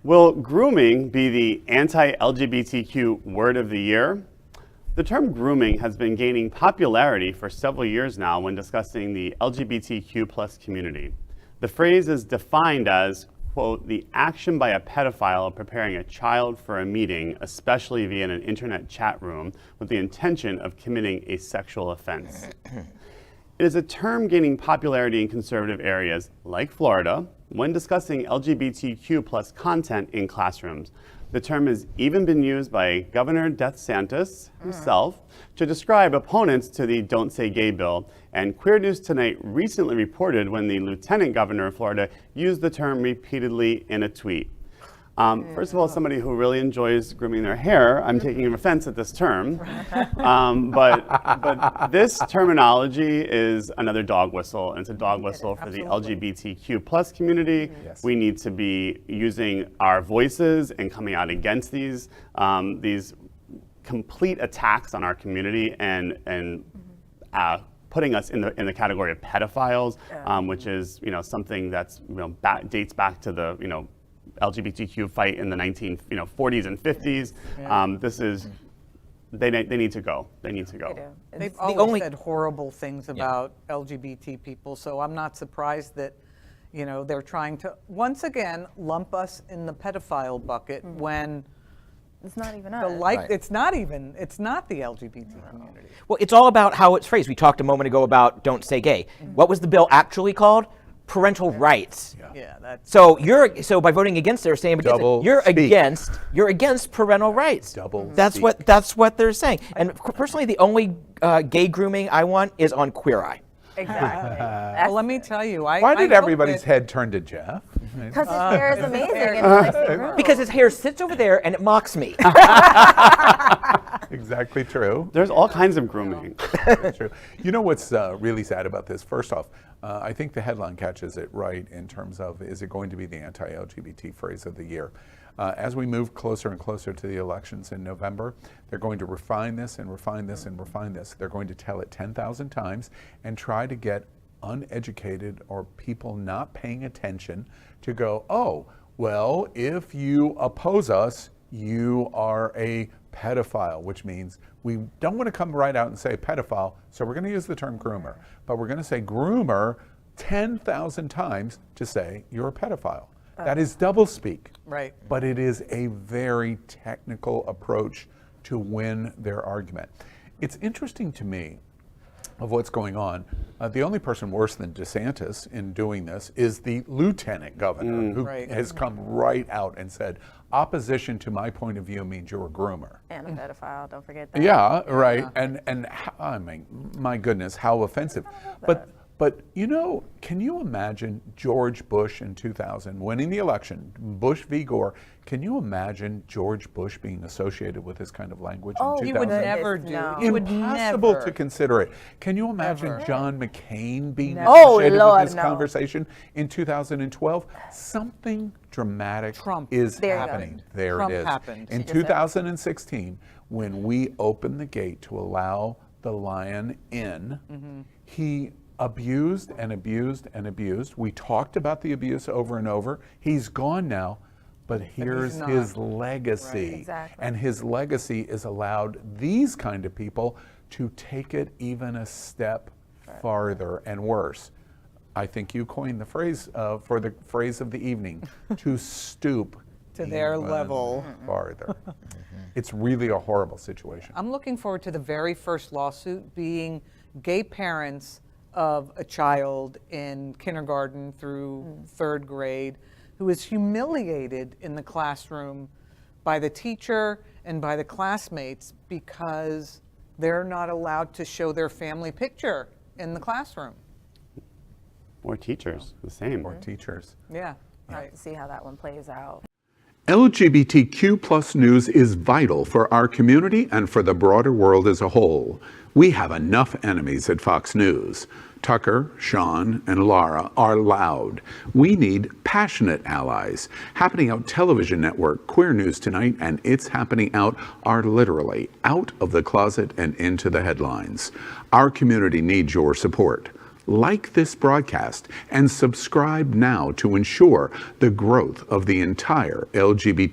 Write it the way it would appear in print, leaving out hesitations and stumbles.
Will grooming be the anti-LGBTQ word of the year? The term grooming has been gaining popularity for several years now when discussing the LGBTQ+ community. The phrase is defined as, quote, the action by a pedophile of preparing a child for a meeting, especially via an internet chat room, with the intention of committing a sexual offense. It is a term gaining popularity in conservative areas like Florida when discussing LGBTQ+ content in classrooms. The term has even been used by Governor DeSantis himself to describe opponents to the Don't Say Gay bill. And Queer News Tonight recently reported when the Lieutenant Governor of Florida used the term repeatedly in a tweet. First of all, as somebody who really enjoys grooming their hair, I'm taking offense at this term. But this terminology is another dog whistle, and it's a dog whistle for the LGBTQ+ community. Yes. We need to be using our voices and coming out against these complete attacks on our community and putting us in the category of pedophiles, which is something that's dates back to the LGBTQ fight in the 40s and 50s. This is, they need to go. They need to go. They've always said horrible things about LGBT people, so I'm not surprised that they're trying to once again lump us in the pedophile bucket when it's not even us. It's not the LGBT community. Well, it's all about how it's phrased. We talked a moment ago about Don't Say Gay. What was the bill actually called? Parental rights. Yeah, that's So by voting against it or saying against it, you're against parental rights. That's what they're saying. And personally, the only gay grooming I want is on Queer Eye. Exactly. Well, let me tell you, why did everybody's head turn to Jeff? Because his hair is amazing and he likes to groom. Because his hair sits over there and it mocks me. Exactly true. There's all kinds of grooming. That's true. You know what's really sad about this? First off, I think the headline catches it right in terms of, is it going to be the anti-LGBT phrase of the year? As we move closer and closer to the elections in November, they're going to refine this and refine this and refine this. They're going to tell it 10,000 times and try to get uneducated or people not paying attention to go, oh, well, if you oppose us, you are a pedophile, which means we don't want to come right out and say pedophile, so we're going to use the term groomer, but we're going to say groomer 10,000 times to say you're a pedophile. That is doublespeak, right? But it is a very technical approach to win their argument. It's interesting to me of what's going on. The only person worse than DeSantis in doing this is the Lieutenant Governor, who has come right out and said, opposition to my point of view means you're a groomer. And a pedophile, don't forget that. Yeah, right. And I mean, my goodness, how offensive. But can you imagine George Bush in 2000 winning the election, Bush v. Gore? Can you imagine George Bush being associated with this kind of language in 2000? He would never do. No. Impossible to consider it. Can you imagine John McCain being associated with this conversation in 2012? Something dramatic is happening. There it is. Happened. In 2016, when we opened the gate to allow the lion in, he abused and abused and abused. We talked about the abuse over and over. He's gone now, but here's his legacy. Right, exactly. And his legacy is allowed these kind of people to take it even a step farther and worse. I think you coined the phrase for the phrase of the evening, to stoop to their level farther. It's really a horrible situation. I'm looking forward to the very first lawsuit being gay parents of a child in kindergarten through third grade who is humiliated in the classroom by the teacher and by the classmates because they're not allowed to show their family picture in the classroom. Or teachers, the same. Or teachers. Yeah, Right. See how that one plays out. LGBTQ+ news is vital for our community and for the broader world as a whole. We have enough enemies at Fox News. Tucker, Sean, and Laura are loud. We need passionate allies. Happening Out Television Network, Queer News Tonight, and It's Happening Out are literally out of the closet and into the headlines. Our community needs your support. like this broadcast, and subscribe now to ensure the growth of the entire LGBT